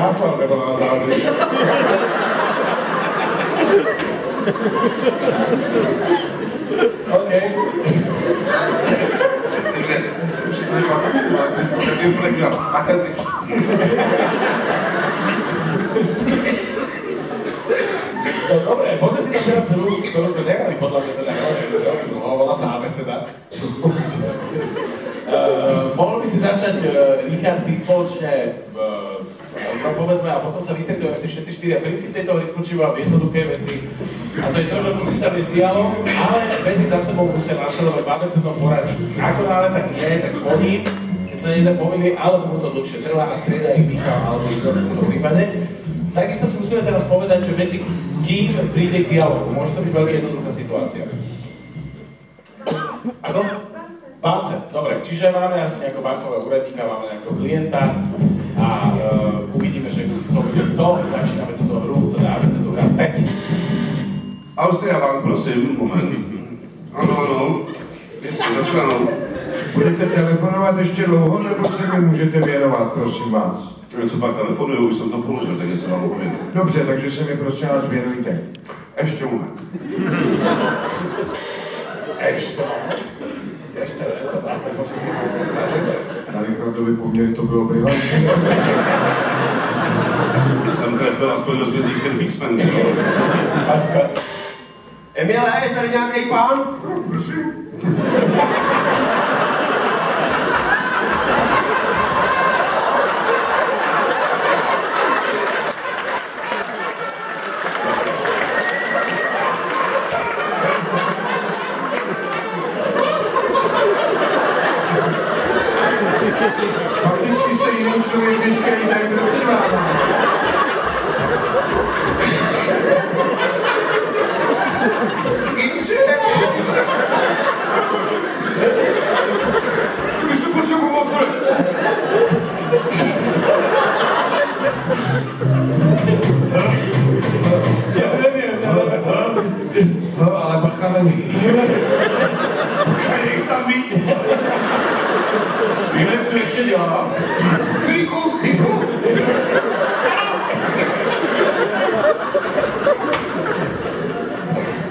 Čáslav nebola na závode. OK. Myslím, že už nemá takový, ale jsi pořádný úplně dělat. A ten ty. No dobre, poďme si to teraz hru, ktorú sme nehrali podľa mňa teda veľmi dlho, volá sa ABCD. Mohol by si začať, Richard, ty spoločne no povedzme, a potom sa vystretujeme si všetci štyri. A princíp tejto hry spočíva v jednoduché veci. A to je to, že musí sa viesť dialog, ale vedy za sebou musia nasledovať v abecednom poradí. Ako nále tak nie, tak zvoním, keď sa jeden povie, alebo mu to dlhšie trvá a strieda ich Michal alebo Igor v tomto prípade. Takisto si musíme teraz povedať, že medzi kým príde k dialogu. Môže to byť veľmi jednoduchá situácia. Ako? Bance, dobre, čiže máme asi nejakého bankového úradníka, máme nejakého klienta a uvidíme, že to bude to. Začíname túto hru, teda ABCD hra 5. Austria Bank, prosím, moment. Ano, ano. Jestli, nashledanou. Budete telefonovat ještě dlouho, nebo se mi můžete věnovat, prosím vás? Co pak telefonuju, už jsem to položil, takže se vám uvěnu. Dobře, takže se mi prosím vás věnujte. Ještě moment. Ještě to dáme počasí. Na Richardovi poměry to bylo brilantní. Jsem trefil aspoň do zvězdíš ten písmen. Emile, je tady nějaký pán? Prosím. Fakticky jste jiný člověk, než který tady procedává. Co bys to potřeboval, pane? Já nevím, No, ale bacha na ní. Je jich tam víc. Víme, co ještě dělá? Chvílku.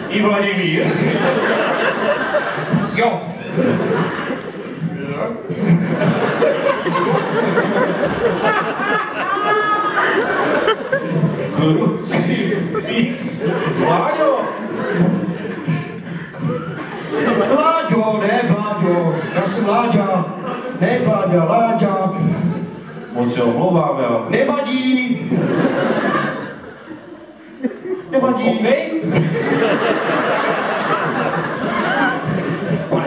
I Vladimír. Jo. Fix. Vláďo! Vláďo, ne Vláďo, já jsem Láďa. Ne Vláďa, Láďa. Moc se omlouvám, já. Nevadí. Nevadí. OK?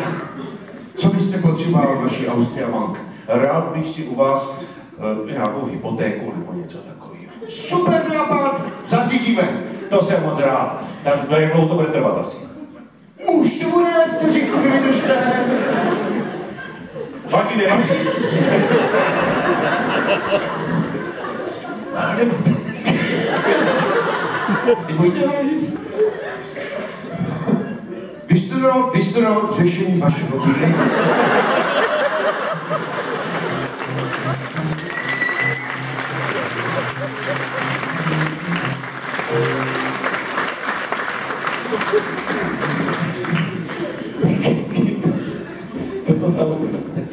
Co byste potřeboval od naší Austria Bank? Rád bych si u vás nějakou hypotéku nebo něco takového. Super nápad, zařídíme. To jsem moc rád. Tak do jak dlouho to bude trvat asi? Už to bude, vteřinku mi vydržte. Vaký nevadí. Nebojte. Vystudovat řešení vašeho bydlení.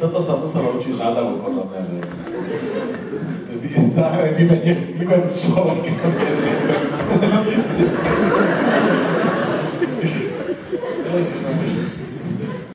Toto sa musel naučiť nádavou, podľa mňa, že zahraj výmenu človeka.